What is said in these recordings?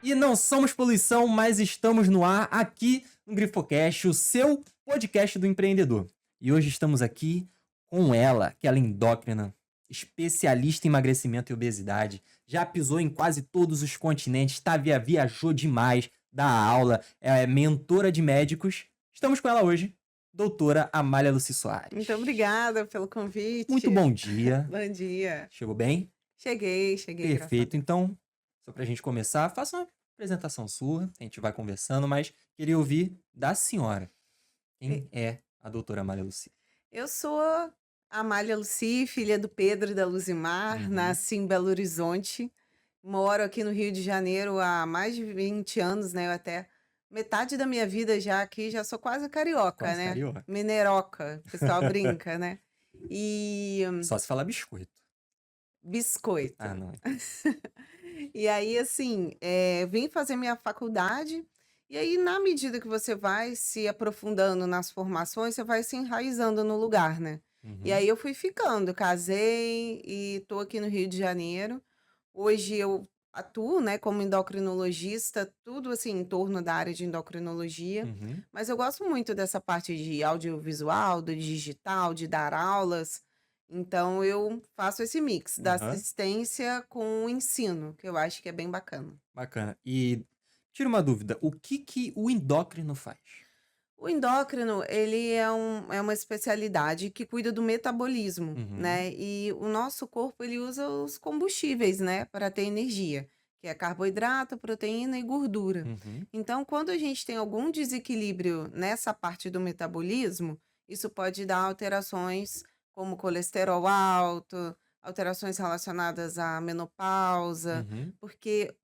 E não somos poluição, mas estamos no ar aqui no GrifoCast, o seu podcast do empreendedor. E hoje estamos aqui com ela, aquela endócrina, especialista em emagrecimento e obesidade, já pisou em quase todos os continentes, viajou demais, dá aula, é mentora de médicos. Estamos com ela hoje, doutora Amália Lucy Soares. Muito obrigada pelo convite. Muito bom dia. Bom dia. Chegou bem? Cheguei. Perfeito. Então, só pra gente começar, faça uma apresentação sua, a gente vai conversando, mas queria ouvir da senhora. Quem é a doutora Amália Lucy? Eu sou a Amália Lucy, filha do Pedro e da Luzimar, nasci em Belo Horizonte, moro aqui no Rio de Janeiro há mais de 20 anos, né? Eu até metade da minha vida já aqui, já sou quase carioca, Quase né? carioca. Mineroca, o pessoal brinca, né? E Só se falar biscoito. biscoito. Ah, não. E aí, assim, vim fazer minha faculdade, e aí, na medida que você vai se aprofundando nas formações, você vai se enraizando no lugar, né? E Uhum. aí eu fui ficando, casei e tô aqui no Rio de Janeiro. Hoje eu atuo, né, como endocrinologista, tudo assim em torno da área de endocrinologia, Uhum. mas eu gosto muito dessa parte de audiovisual, do digital, de dar aulas. Então eu faço esse mix da Aham. assistência com o ensino, que eu acho que é bem bacana. Bacana. E tira uma dúvida, o que o endócrino faz? O endócrino, ele é uma especialidade que cuida do metabolismo, Uhum. né? E o nosso corpo, ele usa os combustíveis, né, para ter energia, que é carboidrato, proteína e gordura. Uhum. Então, quando a gente tem algum desequilíbrio nessa parte do metabolismo, isso pode dar alterações como colesterol alto, alterações relacionadas à menopausa, Uhum. porque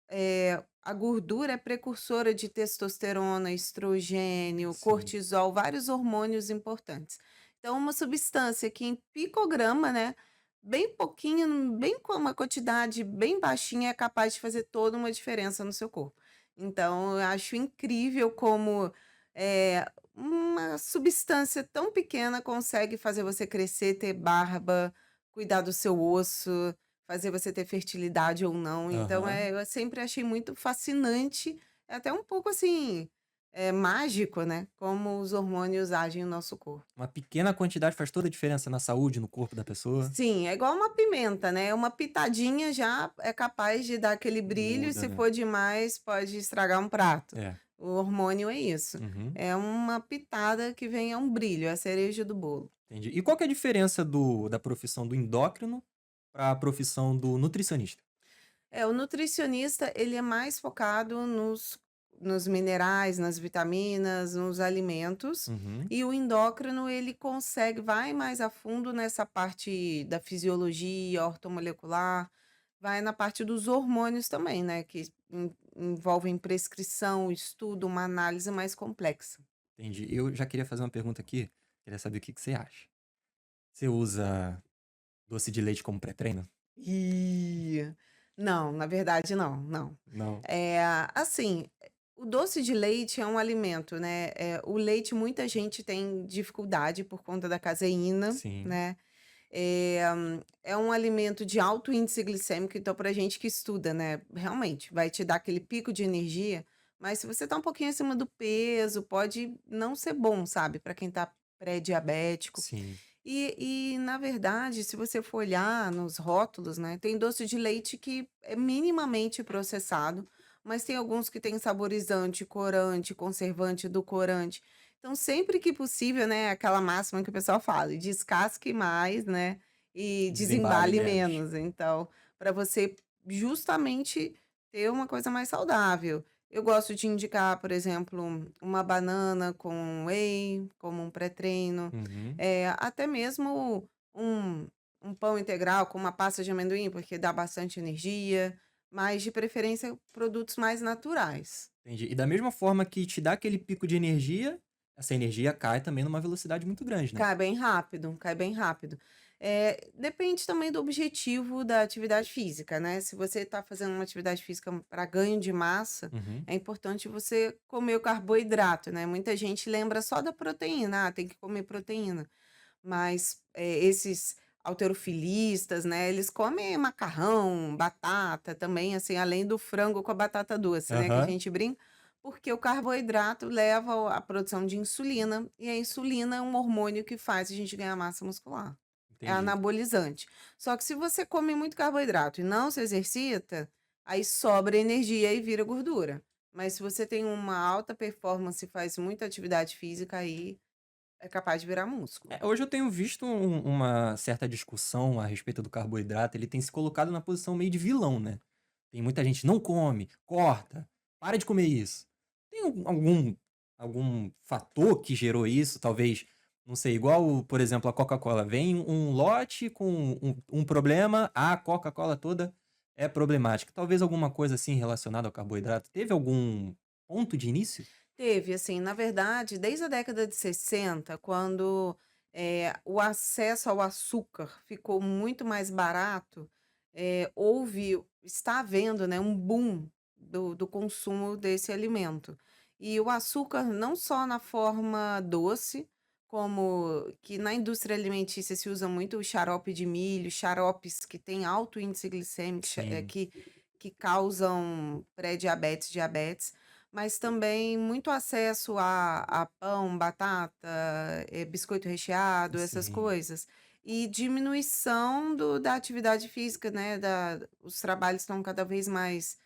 a gordura é precursora de testosterona, estrogênio, Sim. cortisol, vários hormônios importantes. Então, uma substância que em picograma, né, bem pouquinho, bem com uma quantidade bem baixinha, é capaz de fazer toda uma diferença no seu corpo. Então, eu acho incrível como uma substância tão pequena consegue fazer você crescer, ter barba, cuidar do seu osso, fazer você ter fertilidade ou não. Então, Aham. eu sempre achei muito fascinante, é até um pouco assim, mágico, né? Como os hormônios agem no nosso corpo. Uma pequena quantidade faz toda a diferença na saúde, no corpo da pessoa. Sim, é igual uma pimenta, né? Uma pitadinha já é capaz de dar aquele brilho, e Muda, se né? for demais, pode estragar um prato. É. O hormônio é isso. Uhum. É uma pitada que vem a um brilho, é a cereja do bolo. Entendi. E qual que é a diferença da profissão do endócrino para a profissão do nutricionista? O nutricionista, ele é mais focado nos minerais, nas vitaminas, nos alimentos, Uhum. e o endócrino, ele consegue vai mais a fundo nessa parte da fisiologia ortomolecular, vai na parte dos hormônios também, né, que envolvem prescrição, estudo, uma análise mais complexa. Entendi. Eu já queria fazer uma pergunta aqui, queria saber o que que você acha. Você usa doce de leite como pré-treino? Ih, não, na verdade não, não. Não. Assim, o doce de leite é um alimento, né, o leite muita gente tem dificuldade por conta da caseína, Sim. né, é um alimento de alto índice glicêmico, então pra gente que estuda, né, realmente vai te dar aquele pico de energia, mas se você tá um pouquinho acima do peso, pode não ser bom, sabe, pra quem tá pré-diabético. Sim. Na verdade, se você for olhar nos rótulos, né, tem doce de leite que é minimamente processado, mas tem alguns que têm saborizante, corante, conservante, edulcorante. Então, sempre que possível, né, aquela máxima que o pessoal fala, descasque mais, né, e Desembale desembale menos. menos. Então, para você justamente ter uma coisa mais saudável. Eu gosto de indicar, por exemplo, uma banana com whey, como um pré-treino. Uhum. Até mesmo um pão integral com uma pasta de amendoim, porque dá bastante energia, mas de preferência produtos mais naturais. Entendi. E da mesma forma que te dá aquele pico de energia, essa energia cai também numa velocidade muito grande, né? Cai bem rápido, cai bem rápido. Depende também do objetivo da atividade física, né? Se você está fazendo uma atividade física para ganho de massa, Uhum. é importante você comer o carboidrato, né? Muita gente lembra só da proteína, tem que comer proteína. Mas, esses halterofilistas, né, eles comem macarrão, batata também, assim, além do frango com a batata doce, né, que a Aham, gente brinca, porque o carboidrato leva à produção de insulina, e a insulina é um hormônio que faz a gente ganhar massa muscular. É entendi. anabolizante. Só que se você come muito carboidrato e não se exercita, aí sobra energia e vira gordura. Mas se você tem uma alta performance e faz muita atividade física, aí é capaz de virar músculo. Hoje eu tenho visto uma certa discussão a respeito do carboidrato, ele tem se colocado na posição meio de vilão, né. Tem muita gente: "Não come, corta, para de comer isso". Tem algum fator que gerou isso? Talvez, não sei, igual, por exemplo, a Coca-Cola, vem um lote com um problema, a Coca-Cola toda é problemática. Talvez alguma coisa assim relacionada ao carboidrato. Teve algum ponto de início? Teve, assim, na verdade, desde a década de 60, quando, o acesso ao açúcar ficou muito mais barato, está havendo, né, um boom do consumo desse alimento. E o açúcar não só na forma doce, como que na indústria alimentícia se usa muito o xarope de milho, xaropes que têm alto índice glicêmico, Sim, que causam pré-diabetes, diabetes, mas também muito acesso a pão, batata, biscoito recheado, essas sim, coisas. E diminuição da atividade física, né, os trabalhos estão cada vez mais,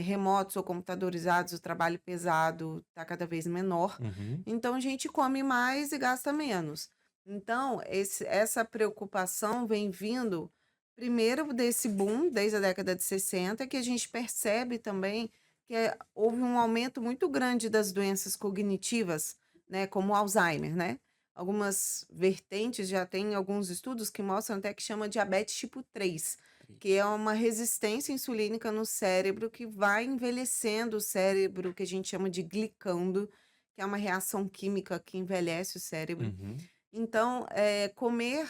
remotos ou computadorizados, o trabalho pesado está cada vez menor, uhum, então a gente come mais e gasta menos. Então essa preocupação vem vindo primeiro desse boom, desde a década de 60, que a gente percebe também que houve um aumento muito grande das doenças cognitivas, né, como o Alzheimer, né. Algumas vertentes já tem alguns estudos que mostram até que chama diabetes tipo 3, que é uma resistência insulínica no cérebro que vai envelhecendo o cérebro, que a gente chama de glicando, que é uma reação química que envelhece o cérebro. uhum, Então, comer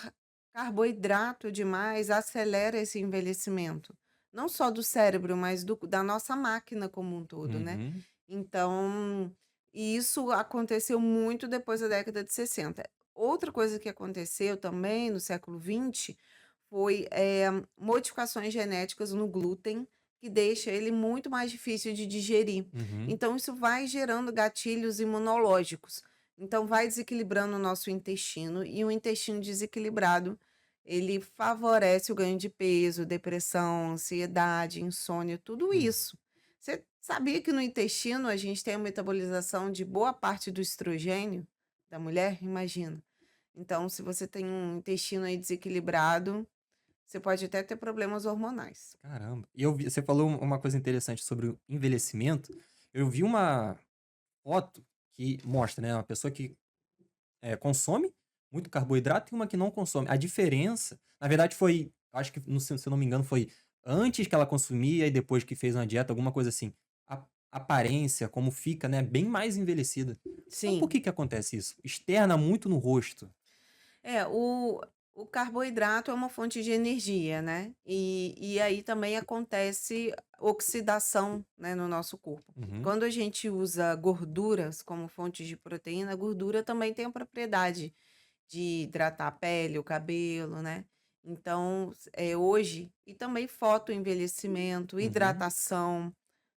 carboidrato demais acelera esse envelhecimento, não só do cérebro, mas da nossa máquina como um todo, né. uhum. Então, e isso aconteceu muito depois da década de 60. Outra coisa que aconteceu também no século XX foi, modificações genéticas no glúten, que deixa ele muito mais difícil de digerir. Uhum. Então isso vai gerando gatilhos imunológicos. Então vai desequilibrando o nosso intestino, e o intestino desequilibrado, ele favorece o ganho de peso, depressão, ansiedade, insônia, tudo Hum. isso. Você sabia que no intestino a gente tem a metabolização de boa parte do estrogênio da mulher? Imagina. Então, se você tem um intestino aí desequilibrado, você pode até ter problemas hormonais. Caramba. E eu vi você falou uma coisa interessante sobre o envelhecimento. Eu vi uma foto que mostra, né, uma pessoa que, consome muito carboidrato e uma que não consome. A diferença, na verdade, foi acho que não se eu não me engano, foi antes que ela consumia e depois que fez uma dieta, alguma coisa assim. A aparência, como fica, né, bem mais envelhecida. Então por Sim. que que acontece isso? Externa muito no rosto. É, o carboidrato é uma fonte de energia, né? E aí também acontece oxidação, né, no nosso corpo. Uhum, Quando a gente usa gorduras como fonte de proteína, a gordura também tem a propriedade de hidratar a pele, o cabelo, né? Então, hoje, e também fotoenvelhecimento, uhum, hidratação,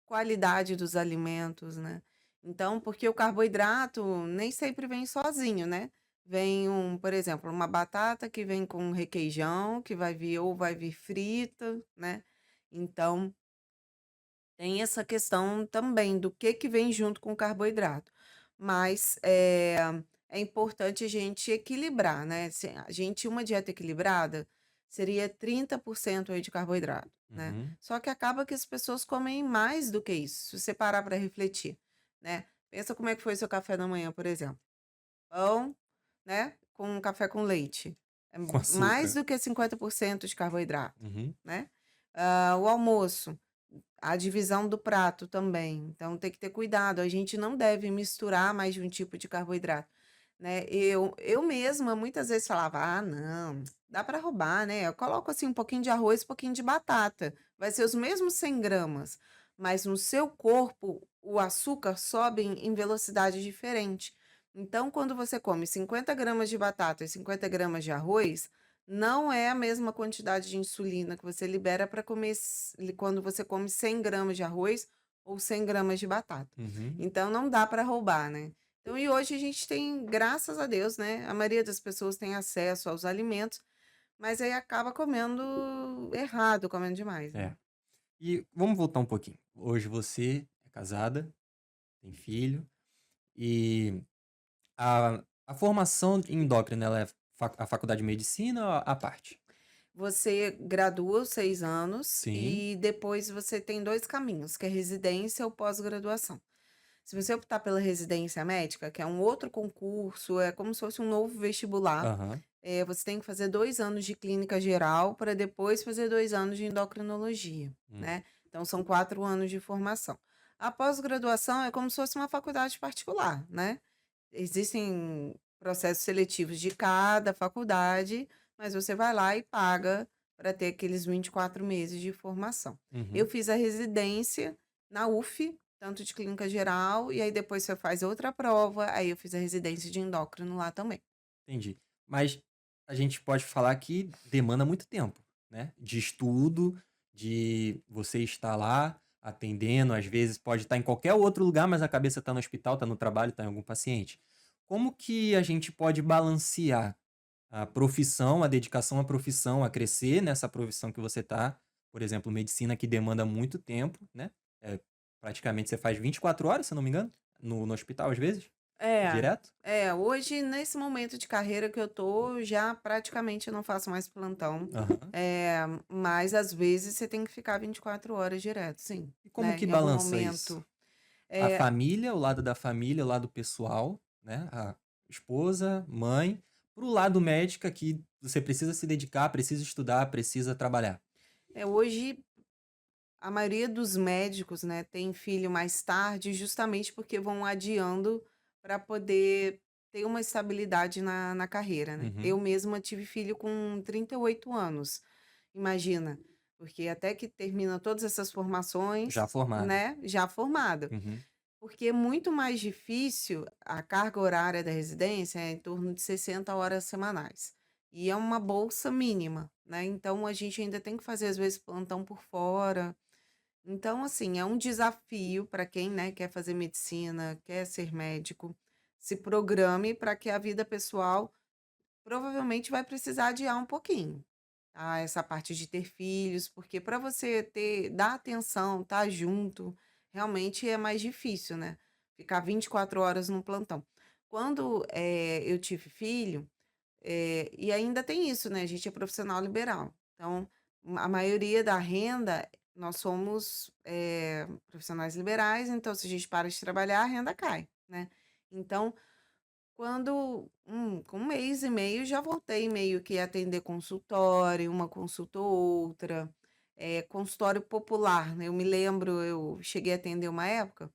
qualidade dos alimentos, né. Então, porque o carboidrato nem sempre vem sozinho, né. Vem por exemplo, uma batata que vem com requeijão, que vai vir frita, né. Então, tem essa questão também do que vem junto com o carboidrato. Mas, é importante a gente equilibrar, né, se a gente uma dieta equilibrada seria 30% aí de carboidrato, né. uhum. Só que acaba que as pessoas comem mais do que isso, se você parar para refletir, né. Pensa como é que foi seu café da manhã, por exemplo. Pão, né, com café com leite, é Com mais açúcar. do que 50% de carboidrato, Uhum. né. O almoço, a divisão do prato também, então tem que ter cuidado, a gente não deve misturar mais de um tipo de carboidrato, né. Eu mesma muitas vezes falava: "Ah não, dá para roubar, né, eu coloco, assim, um pouquinho de arroz, um pouquinho de batata, vai ser os mesmos 100 gramas", mas no seu corpo o açúcar sobe em velocidade diferente. Então quando você come 50 gramas de batata e 50 gramas de arroz, não é a mesma quantidade de insulina que você libera para comer quando você come 100 gramas de arroz ou 100 gramas de batata. Uhum. Então não dá para roubar, né? Então, e hoje a gente tem, graças a Deus, né? A maioria das pessoas tem acesso aos alimentos, mas aí acaba comendo errado, comendo demais, né? É. E vamos voltar um pouquinho. Hoje você é casada, tem filho, e a formação endócrina, ela é a faculdade de medicina ou a parte? Você gradua os 6 anos Sim. e depois você tem 2 caminhos, que é residência ou pós-graduação. Se você optar pela residência médica, que é um outro concurso, é como se fosse um novo vestibular, Aham. você tem que fazer 2 anos de clínica geral para depois fazer 2 anos de endocrinologia, Hum, né. Então são 4 anos de formação. A pós-graduação é como se fosse uma faculdade particular, né. Existem processos seletivos de cada faculdade, mas você vai lá e paga para ter aqueles 24 meses de formação. Eu uhum, fiz a residência na UF, tanto de clínica geral, e aí depois você faz outra prova, aí eu fiz a residência de endócrino lá também. entendi. Mas a gente pode falar que demanda muito tempo, né? De estudo, de você estar lá atendendo, às vezes pode estar em qualquer outro lugar, mas a cabeça está no hospital, está no trabalho, está em algum paciente. Como que a gente pode balancear a profissão, a dedicação à profissão, a crescer nessa profissão que você tá, por exemplo, medicina que demanda muito tempo, né, praticamente você faz 24 horas, se eu não me engano, no hospital às vezes, É, direto? hoje nesse momento de carreira que eu tô, já praticamente eu não faço mais plantão, Aham. mas às vezes você tem que ficar 24 horas direto, sim, E como né, que em algum balança isso? momento. A É, família, o lado da família, o lado pessoal, né, a esposa, mãe, para o lado médica que você precisa se dedicar, precisa estudar, precisa trabalhar. hoje a maioria dos médicos, né, tem filho mais tarde, justamente porque vão adiando para poder ter uma estabilidade na carreira, né. Eu Uhum. mesma tive filho com 38 anos, imagina, porque até que termina todas essas formações, Já formada. né, já formada. Uhum. Porque é muito mais difícil, a carga horária da residência é em torno de 60 horas semanais, e é uma bolsa mínima, né, então a gente ainda tem que fazer, às vezes, plantão por fora. Então, assim, é um desafio para quem, né, quer fazer medicina, quer ser médico, se programe para que a vida pessoal provavelmente vai precisar adiar um pouquinho, tá? Essa parte de ter filhos, porque para você ter dar atenção, estar junto, realmente é mais difícil, né? Ficar 24 horas num plantão. Quando eu tive filho, e ainda tem isso, né? A gente é profissional liberal. Então, a maioria da renda, nós somos profissionais liberais, então se a gente para de trabalhar, a renda cai, né? Então, com 1 mês e meio, já voltei meio que a atender consultório, uma consulta ou outra, consultório popular, né? Eu me lembro, eu cheguei a atender uma época,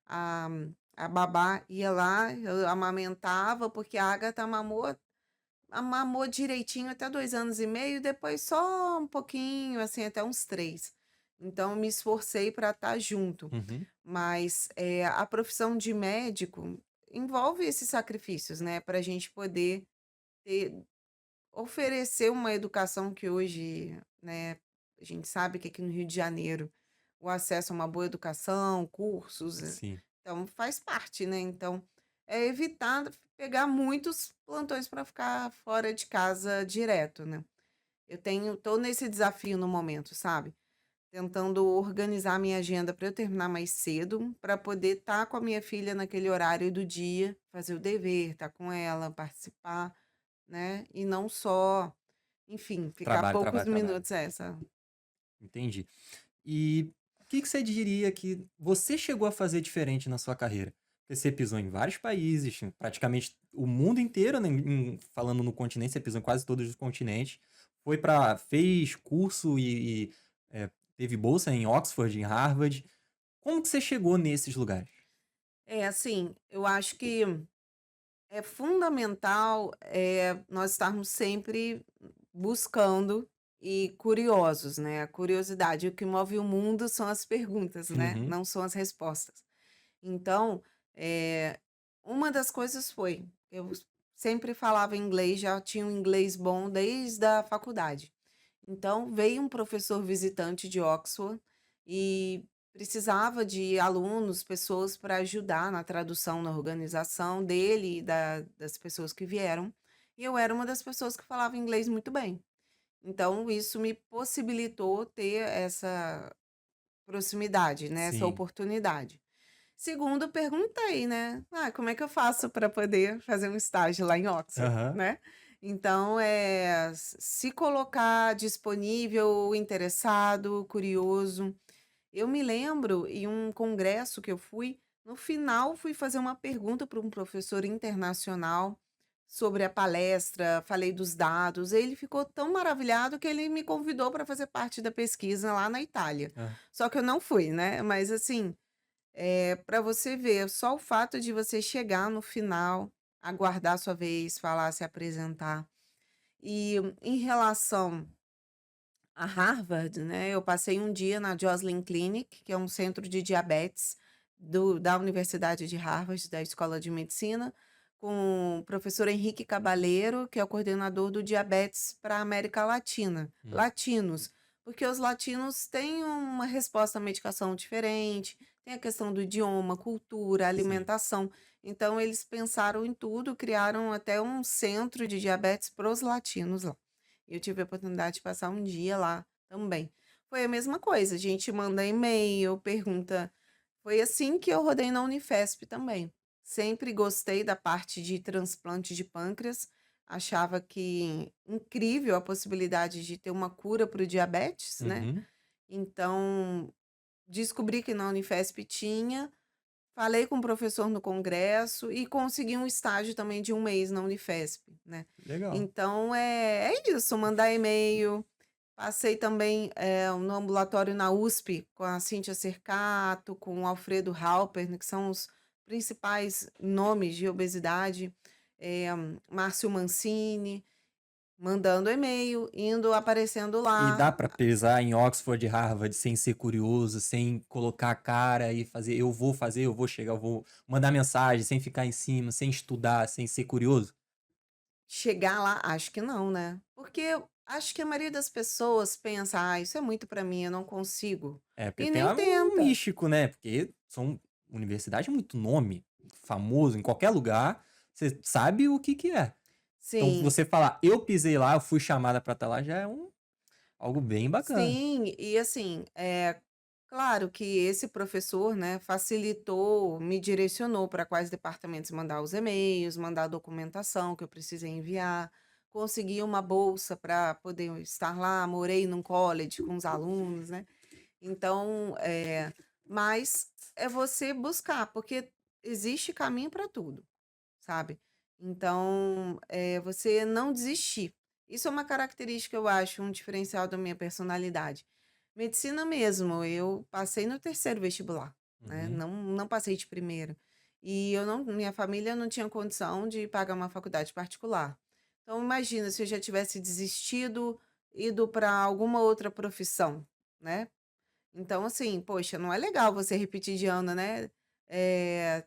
a, a babá ia lá, eu amamentava, porque a Agatha mamou direitinho até 2 anos e meio, depois só um pouquinho, assim, até uns 3. Então, eu me esforcei para estar junto. Uhum. Mas a profissão de médico envolve esses sacrifícios, né? Para a gente poder ter, oferecer uma educação que hoje, né? A gente sabe que aqui no Rio de Janeiro o acesso a uma boa educação, cursos, Sim. então faz parte, né, então, é evitar pegar muitos plantões para ficar fora de casa direto, né. Tô nesse desafio no momento, sabe, tentando organizar minha agenda para eu terminar mais cedo, para poder estar com a minha filha naquele horário do dia, fazer o dever, estar com ela, participar, né, e não só, enfim, ficar Trabalho, poucos trabalho, trabalho. minutos Entendi. E o que que você diria que você chegou a fazer diferente na sua carreira? Porque você pisou em vários países, em praticamente o mundo inteiro, né, falando no continente, você pisou em quase todos os continentes. Fez curso e teve bolsa em Oxford, em Harvard. Como que você chegou nesses lugares? É, assim, eu acho que é fundamental, nós estarmos sempre buscando e curiosos, né, a curiosidade, o que move o mundo são as perguntas, né, Uhum, não são as respostas. Então, eh, uma das coisas foi, eu sempre falava inglês, já tinha um inglês bom desde a faculdade. Então, veio um professor visitante de Oxford e precisava de alunos, pessoas para ajudar na tradução, na organização dele e das pessoas que vieram. E eu era uma das pessoas que falava inglês muito bem. Então, isso me possibilitou ter essa proximidade, né? Essa Sim. oportunidade. Segundo, perguntei, né? Ah, como é que eu faço para poder fazer um estágio lá em Oxford, Aham. né? Então, se colocar disponível, interessado, curioso. Eu me lembro em um congresso que eu fui, no final fui fazer uma pergunta para um professor internacional sobre a palestra, falei dos dados. Ele ficou tão maravilhado que ele me convidou para fazer parte da pesquisa lá na Itália. Ah, Só que eu não fui, né? Mas assim, para você ver, só o fato de você chegar no final, aguardar a sua vez, falar, se apresentar. E em relação a Harvard, né, eu passei um dia na Joslin Clinic, que é um centro de diabetes da Universidade de Harvard, da Escola de Medicina, com o professor Henrique Cabaleiro, que é o coordenador do diabetes para a América Latina, hum, latinos, porque os latinos têm uma resposta à medicação diferente, tem a questão do idioma, cultura, sim. alimentação. Então, eles pensaram em tudo, criaram até um centro de diabetes para os latinos lá. Eu tive a oportunidade de passar um dia lá também. Foi a mesma coisa, a gente manda e-mail, pergunta. Foi assim que eu rodei na Unifesp também. Sempre gostei da parte de transplante de pâncreas, achava que incrível a possibilidade de ter uma cura para o diabetes, né? Uhum. Então, descobri que na Unifesp tinha, falei com o professor no congresso e consegui um estágio também de um mês na Unifesp, né. Legal. Então é isso, mandar e-mail. Passei também, no ambulatório na USP com a Cíntia Cercato, com o Alfredo Halpern, que são os principais nomes de obesidade, Márcio Mancini, mandando e-mail, indo aparecendo E lá. dá pra pisar em Oxford e Harvard sem ser curioso, sem colocar a cara e fazer, eu vou fazer, eu vou chegar, eu vou mandar mensagem, sem ficar em cima, sem estudar, sem ser curioso? Chegar lá, acho que não, né. Porque eu acho que a maioria das pessoas pensa: "Ah, isso é muito pra mim, eu não consigo", É, porque e tem nem um tenta. místico, né? Porque são universidade é muito nome, famoso em qualquer lugar, você sabe o que que é. Então Sim, você falar: "Eu pisei lá, eu fui chamada pra estar lá", já é algo bem bacana. sim, e assim, claro que esse professor, né, facilitou, me direcionou para quais departamentos mandar os e-mails, mandar a documentação que eu precisei enviar, consegui uma bolsa para poder estar lá, morei num college com os alunos, né. Então, mas é você buscar, porque existe caminho para tudo, sabe. Então, você não desistir. Isso é uma característica, eu acho, um diferencial da minha personalidade. Medicina mesmo, eu passei no terceiro vestibular, né, Uhum. não passei de primeiro. E eu não minha família não tinha condição de pagar uma faculdade particular. Então imagina se eu já tivesse desistido, ido para alguma outra profissão, né. Então, assim, poxa, não é legal você repetir de ano, né? Eh,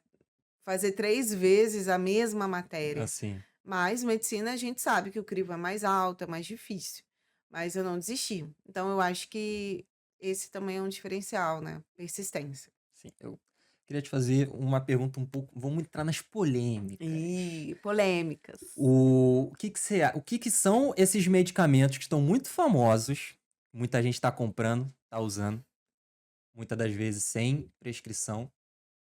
fazer 3 vezes a mesma matéria. Assim. Mas medicina a gente sabe que o crivo é mais alto, é mais difícil. Mas eu não desisti. Então eu acho que esse também é um diferencial, né? Persistência. Sim, eu queria te fazer uma pergunta um pouco, vamos entrar nas polêmicas. Polêmicas. O que que são esses medicamentos que estão muito famosos, muita gente está comprando, está usando, muitas das vezes sem prescrição,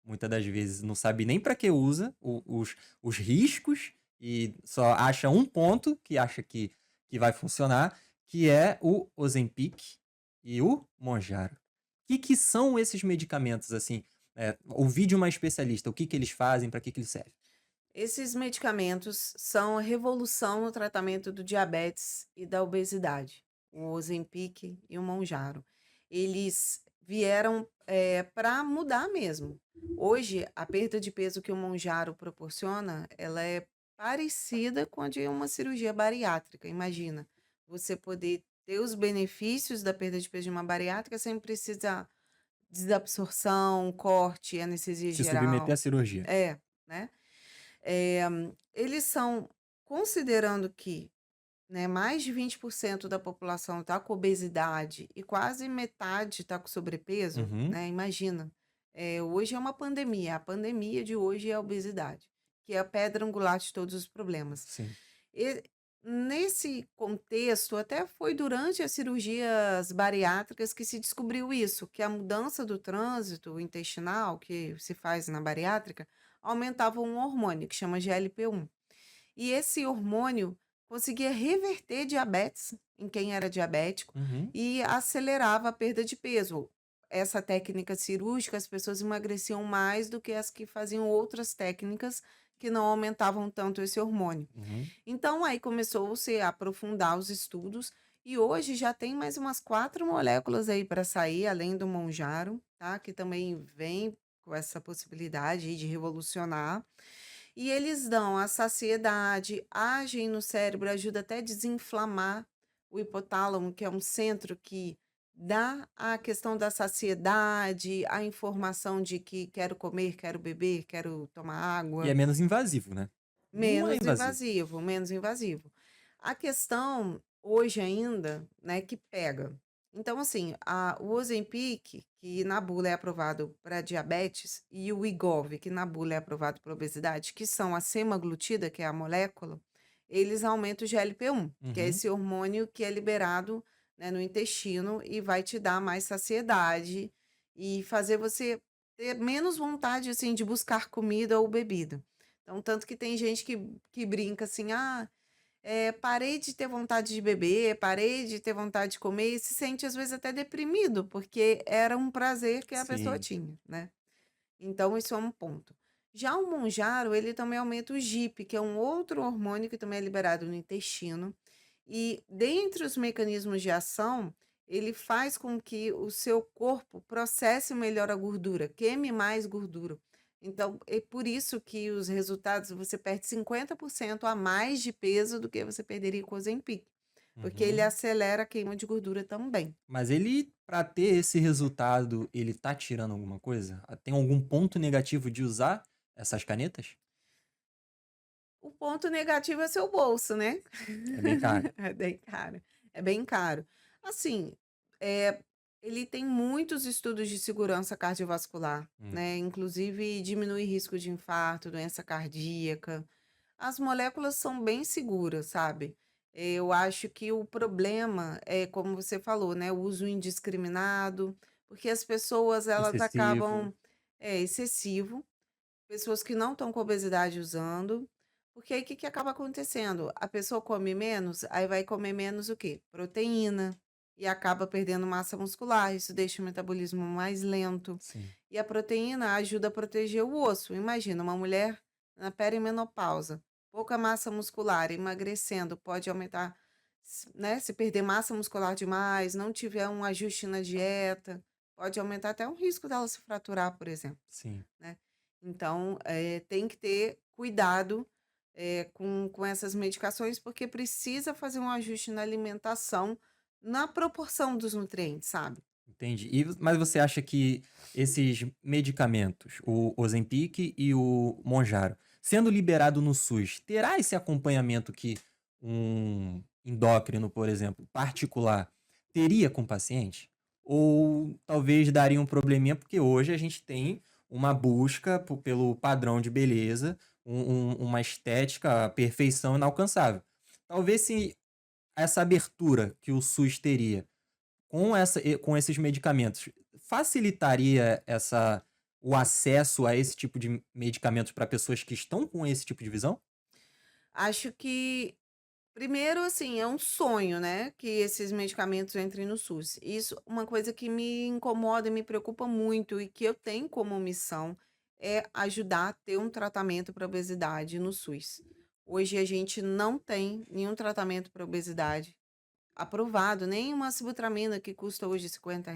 muitas das vezes não sabe nem para que usa, os riscos, e só acha um ponto que acha que vai funcionar, que é o Ozempic e o Mounjaro. O que que são esses medicamentos, assim? Ouvir de uma especialista, o que que eles fazem, para que que eles servem? Esses medicamentos são a revolução no tratamento do diabetes e da obesidade, o Ozempic e o Mounjaro. Eles vieram, para mudar mesmo. Hoje, a perda de peso que o Mounjaro proporciona, ela é parecida com a de uma cirurgia bariátrica. Imagina, você poder ter os benefícios da perda de peso de uma bariátrica sem precisar desabsorção, corte, anestesia Se submeter geral. à cirurgia. É, né? Eh, eles são considerando que, né, mais de 20% da população está com obesidade e quase metade está com sobrepeso, Uhum. né? Imagina. Hoje é uma pandemia. A pandemia de hoje é a obesidade, que é a pedra angular de todos os problemas. Sim. E nesse contexto, até foi durante as cirurgias bariátricas que se descobriu isso, que a mudança do trânsito intestinal que se faz na bariátrica aumentava um hormônio que chama GLP-1. E esse hormônio conseguia reverter diabetes em quem era diabético Uhum. e acelerava a perda de peso. Essa técnica cirúrgica, as pessoas emagreciam mais do que as que faziam outras técnicas que não aumentavam tanto esse hormônio. Uhum. Então, aí começou-se a aprofundar os estudos e hoje já tem mais umas 4 moléculas aí para sair, além do Monjaro, tá? Que também vem com essa possibilidade aí de revolucionar. E eles dão a saciedade, agem no cérebro, ajuda até a desinflamar o hipotálamo, que é um centro que dá a questão da saciedade, a informação de que quero comer, quero beber, quero tomar E é água. menos invasivo, né? Não é Menos invasivo. invasivo, menos invasivo. A questão hoje ainda, né, que pega. Então, assim, o Ozempic, que na bula é aprovado para diabetes, e o Wegovy, que na bula é aprovado para obesidade, que são a semaglutida, que é a molécula, eles aumentam o GLP-1, que é Uhum. esse hormônio que é liberado, né, no intestino e vai te dar mais saciedade e fazer você ter menos vontade, assim, de buscar comida ou bebida. Então, tanto que tem gente que brinca assim: "Ah, parei de ter vontade de beber, parei de ter vontade de comer", e se sente às vezes até deprimido, porque era um prazer que a pessoa Sim. tinha, né. Então isso é um ponto. Já o Monjaro, ele também aumenta o GIP, que é um outro hormônio que também é liberado no intestino, e dentre os mecanismos de ação, ele faz com que o seu corpo processe melhor a gordura, queime mais gordura. Então, é por isso que os resultados você perde 50% a mais de peso do que você perderia com o Ozempic, porque ele Uhum. acelera a queima de gordura também. Mas ele, pra ter esse resultado, ele tá tirando alguma coisa? Tem algum ponto negativo de usar essas canetas? O ponto negativo é seu bolso, né. É bem caro. É bem caro, é bem caro. Assim, ele tem muitos estudos de segurança cardiovascular, Hum. né, inclusive diminui risco de infarto, doença cardíaca. As moléculas são bem seguras, sabe. Eu acho que o problema é, como você falou, né, o uso indiscriminado, porque as pessoas elas Excessivo. acabam excessivo. Pessoas que não estão com obesidade usando, porque aí o que que acaba acontecendo? A pessoa come menos, aí vai comer menos o quê? Proteína, e acaba perdendo massa muscular, isso deixa o metabolismo mais lento. Sim. E a proteína ajuda a proteger o osso. Imagina, uma mulher na perimenopausa, pouca massa muscular, emagrecendo, pode aumentar, né? Se perder massa muscular demais, não tiver um ajuste na dieta, pode aumentar até o risco dela se fraturar, por exemplo, Sim. né. Então, tem que ter cuidado, com essas medicações, porque precisa fazer um ajuste na alimentação, na proporção dos nutrientes, sabe. Entendi. Mas você acha que esses medicamentos, o Ozempic e o Monjaro, sendo liberado no SUS, terá esse acompanhamento que um endócrino, por exemplo, particular, teria com o paciente? Ou talvez daria um probleminha, porque hoje a gente tem uma busca pelo padrão de beleza, uma estética, a perfeição inalcançável. Talvez se essa abertura que o SUS teria com esses medicamentos, facilitaria o acesso a esse tipo de medicamentos para pessoas que estão com esse tipo de visão? Acho que, primeiro, assim, é um sonho, né, que esses medicamentos entrem no SUS. Isso, uma coisa que me incomoda e me preocupa muito e que eu tenho como missão é ajudar a ter um tratamento para obesidade no SUS. Hoje a gente não tem nenhum tratamento para obesidade aprovado, nem uma sibutramina que custa hoje R$ 50,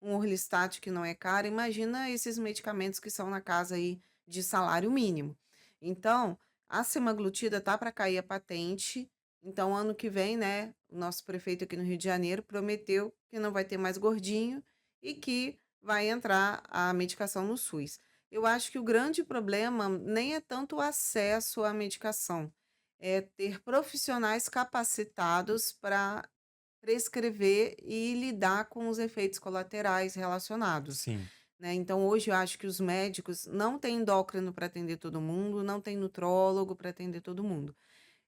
um Orlistat que não é caro, imagina esses medicamentos que são na casa aí de salário mínimo. Então, a semaglutida tá para cair a patente, então ano que vem, né, o nosso prefeito aqui no Rio de Janeiro prometeu que não vai ter mais gordinho e que vai entrar a medicação no SUS. Eu acho que o grande problema nem é tanto o acesso à medicação, é ter profissionais capacitados para prescrever e lidar com os efeitos colaterais relacionados, Sim. né. Então hoje eu acho que os médicos não têm endócrino para atender todo mundo, não tem nutrólogo para atender todo mundo.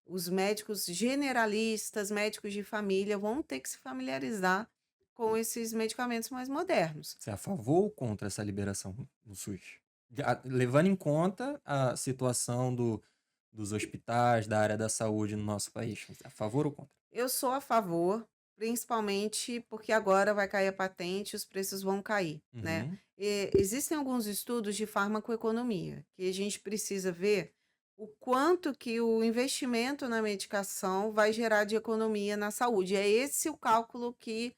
Os médicos generalistas, médicos de família vão ter que se familiarizar com esses medicamentos mais modernos. Você é a favor ou contra essa liberação no SUS? Levando em conta a situação dos hospitais, da área da saúde no nosso país. Você é a favor ou contra? Eu sou a favor, principalmente porque agora vai cair a patente e os preços vão cair, né. Uhum. Existem alguns estudos de farmacoeconomia, que a gente precisa ver o quanto que o investimento na medicação vai gerar de economia na saúde. É esse o cálculo que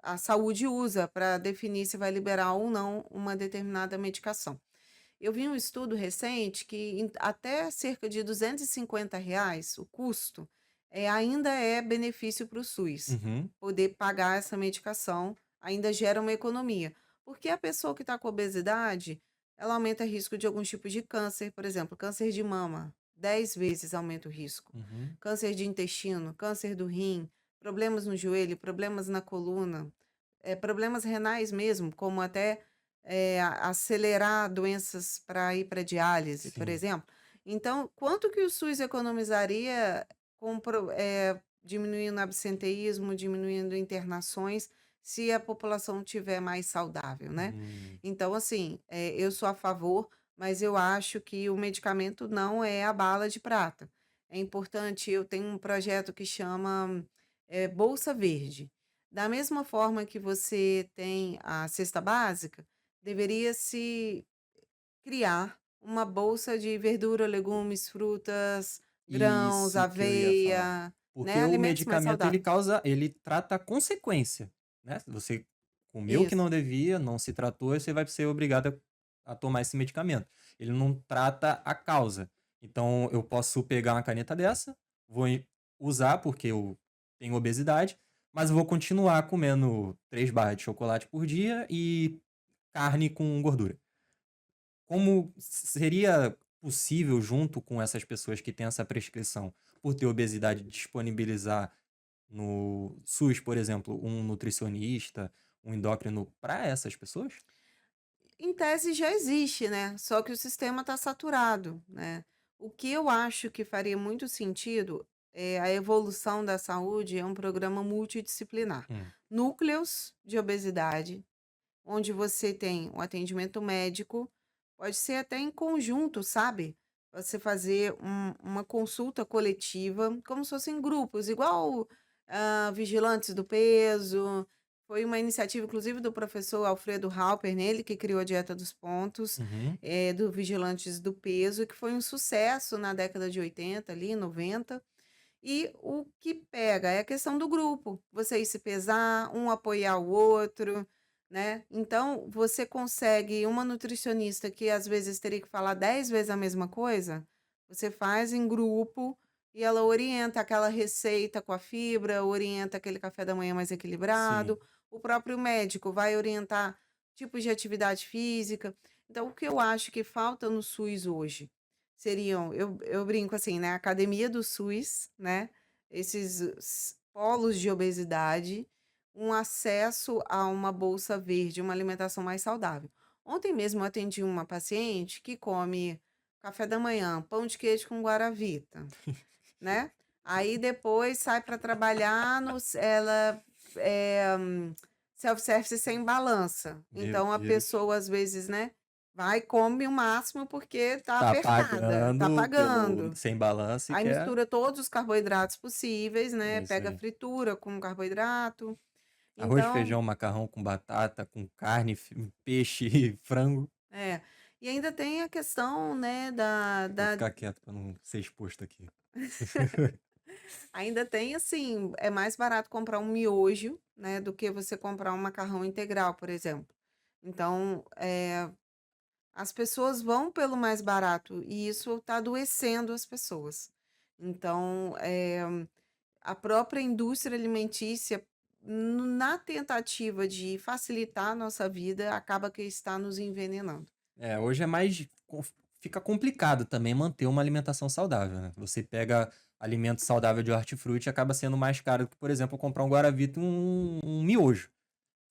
a saúde usa para definir se vai liberar ou não uma determinada medicação. Eu vi um estudo recente que até cerca de R$ 250 o custo, ainda é benefício para o SUS. Uhum. Poder pagar essa medicação ainda gera uma economia. Porque a pessoa que está com obesidade, ela aumenta o risco de alguns tipos de câncer, por exemplo, câncer de mama, 10 vezes aumenta o risco. Uhum. Câncer de intestino, câncer do rim, problemas no joelho, problemas na coluna, problemas renais mesmo, como até acelerar doenças para ir para diálise, por Sim. exemplo. Então, quanto que o SUS economizaria diminuindo absenteísmo, diminuindo internações, se a população tiver mais saudável, né? Hum. Então, assim, eu sou a favor, mas eu acho que o medicamento não é a bala de prata. É importante, eu tenho um projeto que chama Bolsa Verde. Da mesma forma que você tem a cesta básica, deveria se criar uma bolsa de verdura, legumes, frutas, grãos, Isso que eu ia falar. aveia, né, Porque o alimentos mais medicamento ele saudáveis. causa, ele trata a consequência, né? Você comeu o que Isso, não devia, não se tratou, você vai ser obrigado a tomar esse medicamento. Ele não trata a causa. Então eu posso pegar uma caneta dessa, vou usar porque eu tenho obesidade, mas eu vou continuar comendo 3 barras de chocolate por dia e carne com gordura. Como seria possível, junto com essas pessoas que têm essa prescrição, por ter obesidade, disponibilizar no SUS, por exemplo, um nutricionista, um endócrino para essas pessoas? em tese já existe, né, só que o sistema está saturado, né. O que eu acho que faria muito sentido, a evolução da saúde é um programa multidisciplinar. Hum. Núcleos de obesidade, onde você tem o atendimento médico, pode ser até em conjunto, sabe? Você fazer uma consulta coletiva, como se fossem grupos, igual Vigilantes do Peso. Foi uma iniciativa, inclusive, do professor Alfredo Halper, nele que criou a Dieta dos Pontos, Uhum. do Vigilantes do Peso, que foi um sucesso na década de 80, ali, 90. E o que pega é a questão do grupo, você ir se pesar, um apoiar o outro, né. Então, você consegue uma nutricionista que às vezes teria que falar 10 vezes a mesma coisa, você faz em grupo e ela orienta aquela receita com a fibra, orienta aquele café da manhã mais Sim. equilibrado, o próprio médico vai orientar tipos de atividade física. Então, o que eu acho que falta no SUS hoje? Seriam eu brinco assim, né, a academia do SUS, né, esses polos de obesidade, um acesso a uma bolsa verde, uma alimentação mais saudável. Ontem mesmo eu atendi uma paciente que come café da manhã, pão de queijo com guaravita, né, aí depois sai para trabalhar ela, self-service sem balança. Meu Então a Deus. pessoa às vezes, né, vai e come o máximo porque tá Tá apertada, tá pagando pelo pagando. sem balanço e Aí quer mistura todos os carboidratos possíveis, né, isso pega aí. fritura com carboidrato. Arroz, Então feijão, macarrão com batata, com carne, peixe e frango. é. E ainda tem a questão, né, Vou ficar quieto para não ser exposto aqui. ainda tem, assim, é mais barato comprar um miojo, né, do que você comprar um macarrão integral, por exemplo. Então, as pessoas vão pelo mais barato e isso está adoecendo as pessoas. Então, a própria indústria alimentícia, na tentativa de facilitar a nossa vida, acaba que está nos envenenando. Hoje é mais fica complicado também manter uma alimentação saudável, né? Você pega alimento saudável de hortifruti, acaba sendo mais caro do que, por exemplo, comprar um Guaravita e um miojo.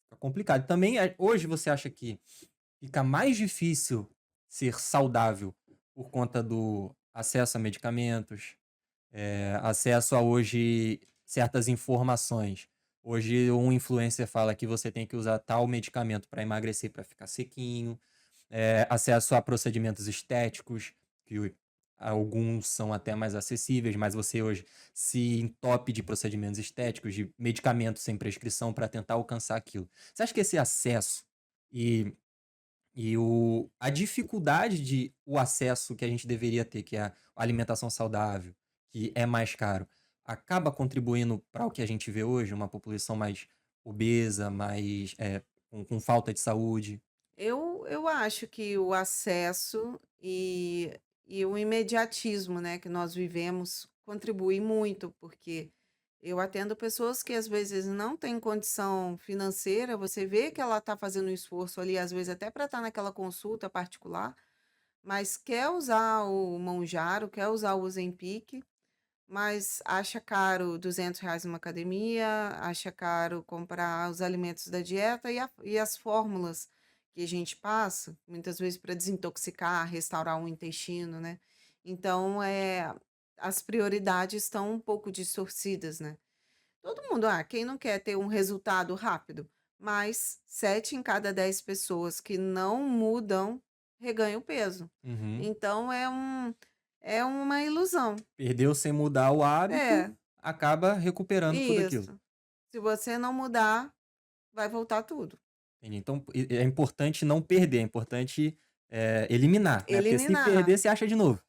Fica complicado. Também, hoje você acha que fica mais difícil ser saudável por conta do acesso a medicamentos, acesso a hoje certas informações. Hoje um influencer fala que você tem que usar tal medicamento para emagrecer, para ficar sequinho, acesso a procedimentos estéticos, que alguns são até mais acessíveis, mas você hoje se entope de procedimentos estéticos, de medicamentos sem prescrição para tentar alcançar aquilo. Você acha que esse acesso e, a dificuldade de o acesso que a gente deveria ter, que é a alimentação saudável, que é mais caro, acaba contribuindo para o que a gente vê hoje, uma população mais obesa, mais com falta de saúde? Eu acho que o acesso e o imediatismo, né, que nós vivemos contribui muito, porque eu atendo pessoas que às vezes não têm condição financeira, você vê que ela está fazendo um esforço ali, às vezes até para estar naquela consulta particular, mas quer usar o Monjaro, quer usar o Ozempic, mas acha caro R$ 200 numa academia, acha caro comprar os alimentos da dieta e as fórmulas que a gente passa, muitas vezes para desintoxicar, restaurar o intestino, né? Então, as prioridades estão um pouco distorcidas, né? Todo mundo, quem não quer ter um resultado rápido? Mas 7 em cada 10 pessoas que não mudam reganham peso. Uhum. Então é uma ilusão. Perdeu sem mudar o hábito, É, acaba recuperando tudo aquilo. isso. Se você não mudar, vai voltar tudo. Entendi. Então, é importante não perder, é importante, eliminar, né, porque se Eliminar. perder, você acha de novo.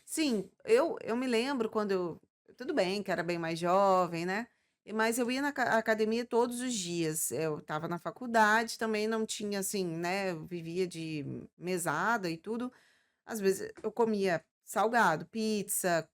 Sim, eu me lembro quando tudo bem que era bem mais jovem, né, mas eu ia na academia todos os dias. Eu estava na faculdade, também não tinha assim, né, eu vivia de mesada e tudo. Às vezes eu comia salgado, pizza,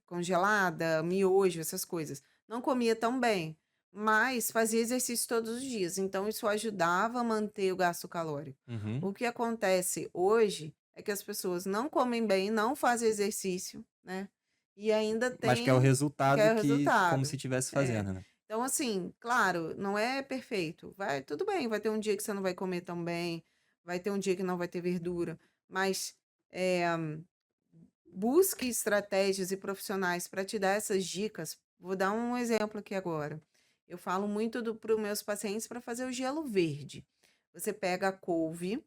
congelada, miojo, essas coisas. Não comia tão bem, mas fazia exercício todos os dias, então isso ajudava a manter o gasto calórico. Uhum. O que acontece hoje é que as pessoas não comem bem, não fazem exercício, né, e ainda Mas quer o tem resultado quer o que como resultado. se estivesse É. fazendo, né. Então assim, claro, não é perfeito. Vai tudo bem, vai ter um dia que você não vai comer tão bem, vai ter um dia que não vai ter verdura, mas, eh busque estratégias e profissionais para te dar essas dicas. Vou dar um exemplo aqui agora. Eu falo muito para os meus pacientes para fazer o gelo verde. Você pega a couve,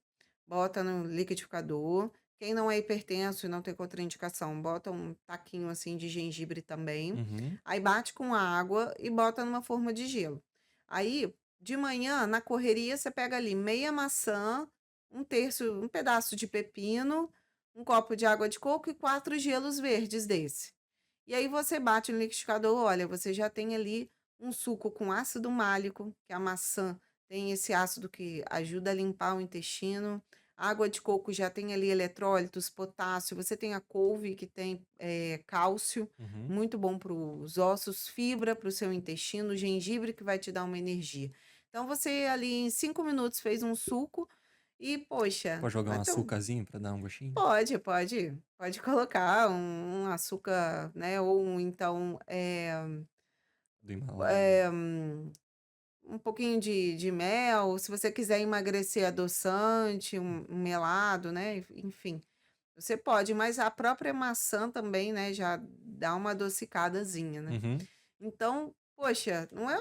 bota no liquidificador. Quem não é hipertenso e não tem contraindicação, bota um taquinho assim de gengibre também. Uhum. Aí bate com água e bota numa forma de gelo. Aí, de manhã, na correria, você pega ali meia maçã, um terço, um pedaço de pepino, um copo de água de coco e 4 gelos verdes desse. E aí você bate no liquidificador, olha, você já tem ali um suco com ácido málico, que a maçã tem esse ácido que ajuda a limpar o intestino. A água de coco já tem ali eletrólitos, potássio. Você tem a couve, que tem cálcio, Uhum. muito bom para os ossos, fibra para o seu intestino, gengibre que vai te dar uma energia. Então você ali em 5 minutos fez um suco e, poxa, Pode jogar não é um tão açúcarzinho pra dar um gostinho? pode colocar um açúcar, né, ou então, Do Himalaia. eh, um pouquinho de mel, se você quiser emagrecer adoçante, um melado, né, enfim, você pode, mas a própria maçã também, né, já dá uma adocicadazinha, né. Uhum. Então, poxa, não é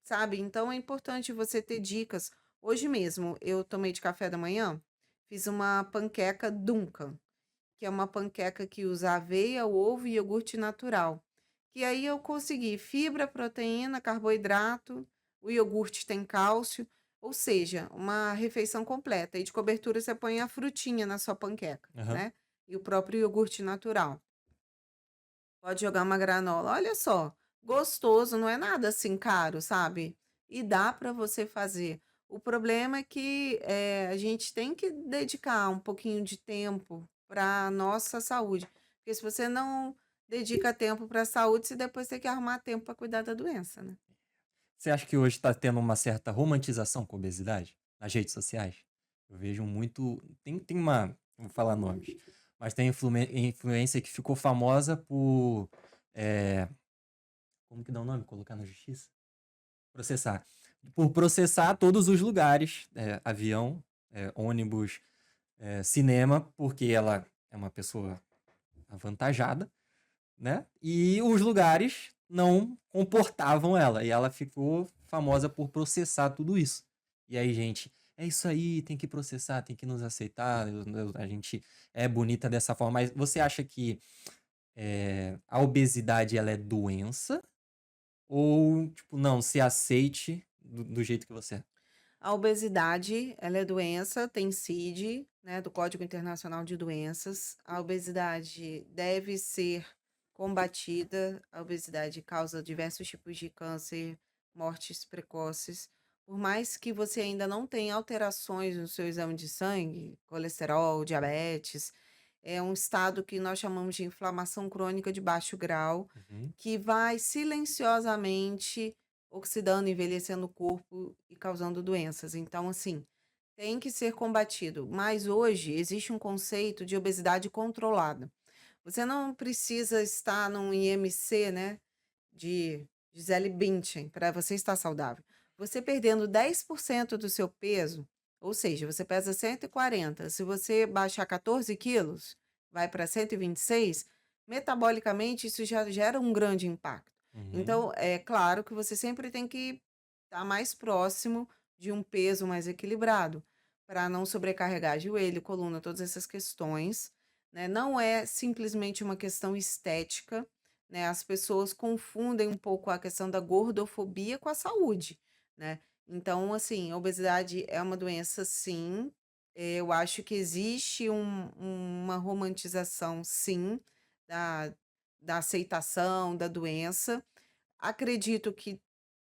sabe, então é importante você ter dicas. Hoje mesmo eu tomei de café da manhã, fiz uma panqueca Duncan, que é uma panqueca que usa aveia, ovo e iogurte natural. Que aí eu consegui fibra, proteína, carboidrato, o iogurte tem cálcio, ou seja, uma refeição completa. E de cobertura você põe a frutinha na sua panqueca, Aham. né? E o próprio iogurte natural. Pode jogar uma granola. Olha só, gostoso, não é nada assim caro, sabe? E dá para você fazer. O problema é que a gente tem que dedicar um pouquinho de tempo para nossa saúde. Porque se você não dedica tempo para a saúde, você depois tem que arrumar tempo para cuidar da doença, né? Você acha que hoje tá tendo uma certa romantização com a obesidade nas redes sociais? Eu vejo muito tem uma vou falar nomes, Mas tem influência que ficou famosa por. é, Como que dá o nome? Colocar na justiça? Processar. Por processar todos os lugares, avião, ônibus, cinema, porque ela é uma pessoa avantajada, né? E os lugares não comportavam ela. E ela ficou famosa por processar tudo isso. E aí, gente, é isso aí, tem que processar, tem que nos aceitar. A gente é bonita dessa forma. Mas você acha que a obesidade ela é doença? Ou, tipo, não, se aceite do jeito que você é? A obesidade, ela é doença, tem CID, né, do Código Internacional de Doenças. A obesidade deve ser combatida. A obesidade causa diversos tipos de câncer, mortes precoces. Por mais que você ainda não tenha alterações no seu exame de sangue, colesterol, diabetes, é um estado que nós chamamos de inflamação crônica de baixo grau, Uhum, que vai silenciosamente oxidando, envelhecendo o corpo e causando doenças. Então, assim, tem que ser combatido. Mas hoje existe um conceito de obesidade controlada. Você não precisa estar num IMC, né, de Gisele Bündchen para você estar saudável. Você perdendo 10% do seu peso, ou seja, você pesa 140, se você baixar 14 quilos, vai para 126, metabolicamente isso já gera um grande impacto. uhum, Então, é claro que você sempre tem que estar mais próximo de um peso mais equilibrado, para não sobrecarregar joelho, coluna, todas essas questões, né? Não é simplesmente uma questão estética, né? As pessoas confundem um pouco a questão da gordofobia com a saúde, né? Então, assim, a obesidade é uma doença, sim. Eu acho que existe uma romantização, sim, da, da aceitação da doença. Acredito que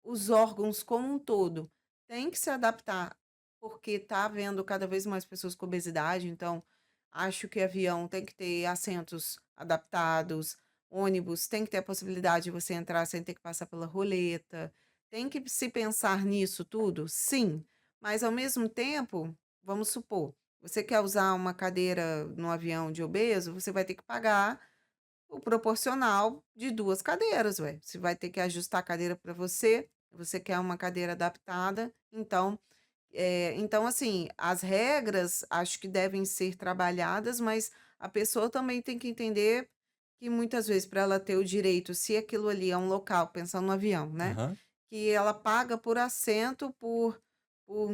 os órgãos como um todo têm que se adaptar, porque está havendo cada vez mais pessoas com obesidade, então acho que avião tem que ter assentos adaptados, ônibus tem que ter a possibilidade de você entrar sem ter que passar pela roleta. Tem que se pensar nisso tudo? Sim, mas ao mesmo tempo, vamos supor, você quer usar uma cadeira no avião de obeso, você vai ter que pagar o proporcional de 2 cadeiras, ué. Você vai ter que ajustar a cadeira para você, você quer uma cadeira adaptada, então assim, as regras acho que devem ser trabalhadas, mas a pessoa também tem que entender que muitas vezes para ela ter o direito, se aquilo ali é um local, pensando no avião, né, aham, que ela paga por assento, por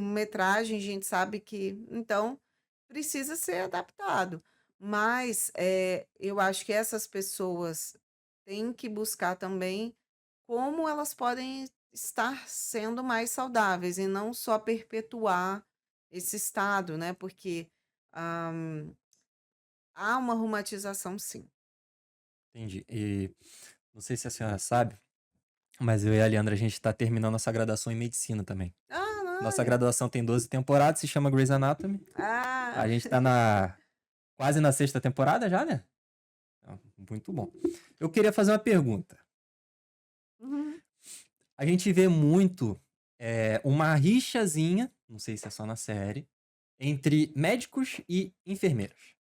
metragem, a gente sabe que então precisa ser adaptado. Mas, eu acho que essas pessoas têm que buscar também como elas podem estar sendo mais saudáveis e não só perpetuar esse estado, né, porque, hã, há uma romantização sim. entendi. E não sei se a senhora sabe, mas eu e a Leandra, a gente tá terminando nossa graduação em medicina também. Ah, Nossa olha. graduação tem 12 temporadas, se chama Grey's Anatomy. Ah. A gente tá quase na sexta temporada já, né? Ah, muito bom. Eu queria fazer uma pergunta. Uhum. A gente vê muito uma rixazinha, não sei se é só na série, entre médicos e enfermeiros.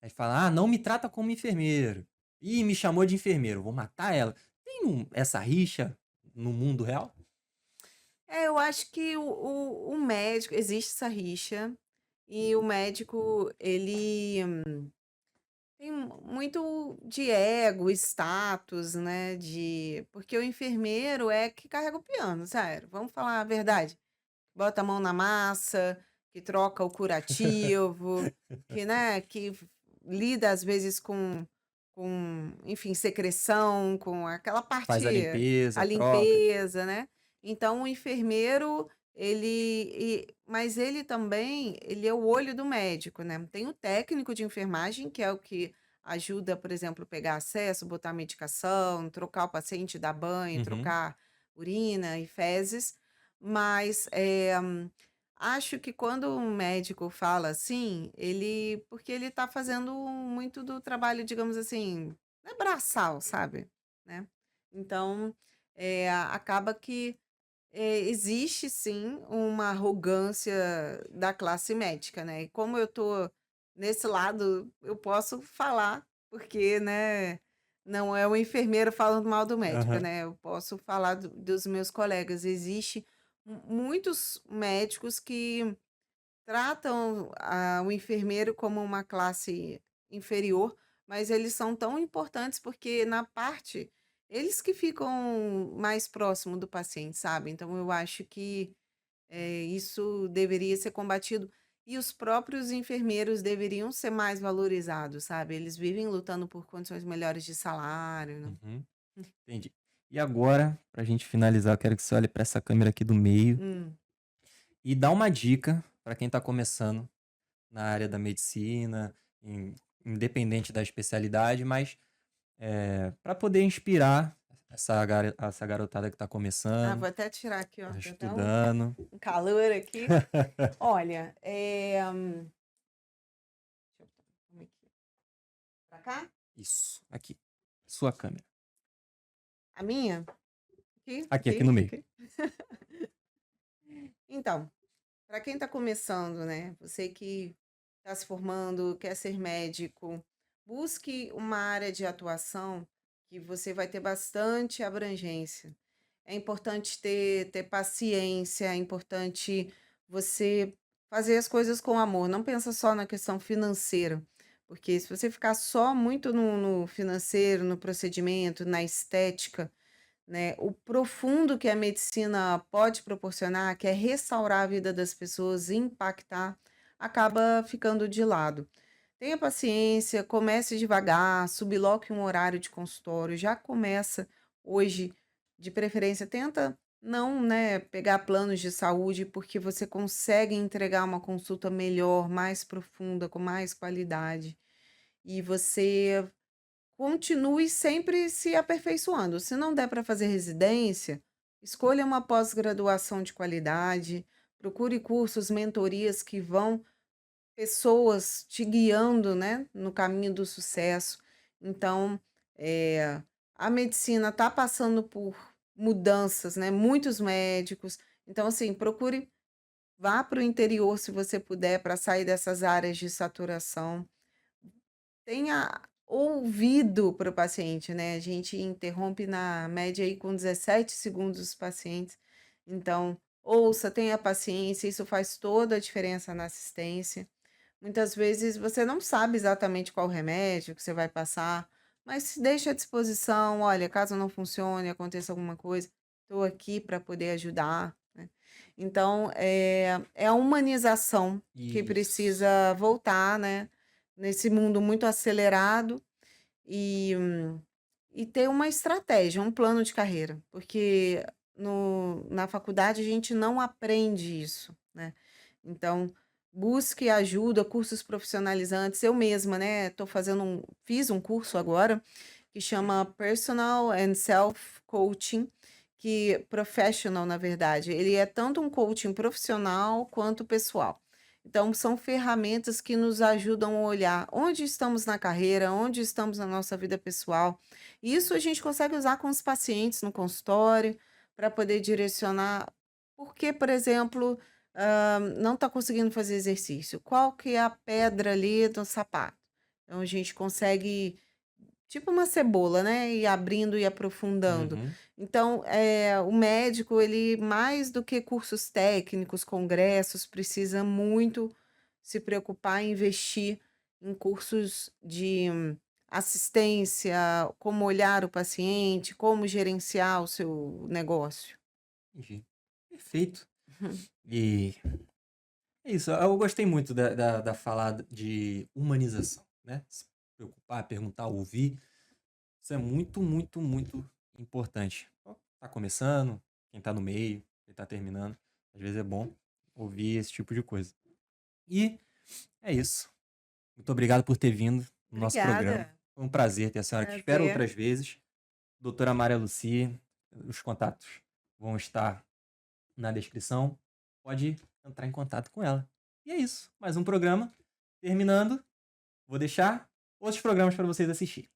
Aí fala, ah, não me trata como enfermeiro. Ih, me chamou de enfermeiro, vou matar ela. Tem essa rixa no mundo real? É, eu acho que o médico existe essa rixa, e o médico ele tem muito de ego, status, né, porque o enfermeiro é que carrega o piano, sério, vamos falar a verdade. Bota a mão na massa, que troca o curativo, que, né, que lida às vezes enfim, secreção, com aquela Faz a parte, a limpeza, troca. limpeza, né. Então o enfermeiro, mas ele também, ele é o olho do médico, né. Tem o técnico de enfermagem, que é o que ajuda, por exemplo, pegar acesso, botar medicação, trocar o paciente, dar banho, Uhum, trocar urina e fezes, mas, acho que quando um médico fala assim, porque ele está fazendo muito do trabalho, digamos assim, não é braçal, sabe, né. Então, acaba que, existe sim uma arrogância da classe médica, né, e como eu tô nesse lado eu posso falar, porque, né, não é o enfermeiro falando mal do médico, Aham. né? Eu posso falar dos meus colegas. Existe muitos médicos que tratam o enfermeiro como uma classe inferior, mas eles são tão importantes porque na parte eles que ficam mais próximo do paciente, sabe? Então eu acho que isso deveria ser combatido e os próprios enfermeiros deveriam ser mais valorizados, sabe? Eles vivem lutando por condições melhores de salário, né? Uhum. Entendi. E agora, pra gente finalizar, eu quero que você olhe pra essa câmera aqui do meio Hum. e dá uma dica pra quem tá começando na área da medicina, independente da especialidade, mas para poder inspirar essa garotada que tá Ah, vou começando, até tirar aqui, ó. tá Tem até estudando. um calor aqui. Olha, deixa eu como é que pra cá? Isso, aqui. Sua câmera. A minha? Aqui, Aqui aqui, no meio. aqui. Então, para quem está começando, né? Você que está se formando, quer ser médico, busque uma área de atuação que você vai ter bastante abrangência. É importante ter paciência, é importante você fazer as coisas com amor. Não pensa só na questão financeira, porque se você ficar só muito no financeiro, no procedimento, na estética, né, o profundo que a medicina pode proporcionar, que é restaurar a vida das pessoas, impactar, acaba ficando de lado. Tenha paciência, comece devagar, subloque um horário de consultório, já começa hoje, de preferência, tenta não, né, pegar planos de saúde, porque você consegue entregar uma consulta melhor, mais profunda, com mais qualidade. E você continue sempre se aperfeiçoando. Se não der para fazer residência, escolha uma pós-graduação de qualidade, procure cursos, mentorias que vão pessoas te guiando, né, no caminho do sucesso. Então, eh, a medicina está passando por mudanças, né? Muitos médicos. Então, assim, procure, vá para o interior se você puder, para sair dessas áreas de saturação. Tenha ouvido para o paciente, né, a gente interrompe na média aí com 17 segundos os pacientes, então ouça, tenha paciência, isso faz toda a diferença na assistência. Muitas vezes você não sabe exatamente qual remédio que você vai passar, mas se deixa à disposição, olha, caso não funcione, aconteça alguma coisa, estou aqui para poder ajudar, né. Então, é a humanização que Isso. precisa voltar, né, nesse mundo muito acelerado e e ter uma estratégia, um plano de carreira, porque no na faculdade a gente não aprende isso, né. Então, busque ajuda, cursos profissionalizantes. Eu mesma, né, fiz um curso agora que chama Personal and Self Coaching, que professional, na verdade, ele é tanto um coaching profissional quanto pessoal. Então, são ferramentas que nos ajudam a olhar onde estamos na carreira, onde estamos na nossa vida pessoal. E isso a gente consegue usar com os pacientes no consultório para poder direcionar. Porque, por exemplo, não está conseguindo fazer exercício. Qual que é a pedra ali do sapato? Então a gente consegue, tipo uma cebola, né, ir abrindo e aprofundando. Uhum. Então, o médico, ele mais do que cursos técnicos, congressos, precisa muito se preocupar em investir em cursos de assistência, como olhar o paciente, como gerenciar o seu negócio. Entendi. Perfeito. E é isso. Eu gostei muito da fala de humanização, né? Se preocupar, perguntar, ouvir. Isso é muito, muito, muito importante. Ó, tá começando, quem tá no meio, quem tá terminando. Às vezes é bom ouvir esse tipo de coisa. E é isso. Muito obrigado por ter vindo no nosso programa. Obrigada. Foi um prazer ter a senhora aqui. Espero Prazer. outras vezes. Doutora Maria Lucia, os contatos vão estar na descrição. Pode entrar em contato com ela. E é isso. Mais um programa. Terminando, vou deixar outros programas para vocês assistirem.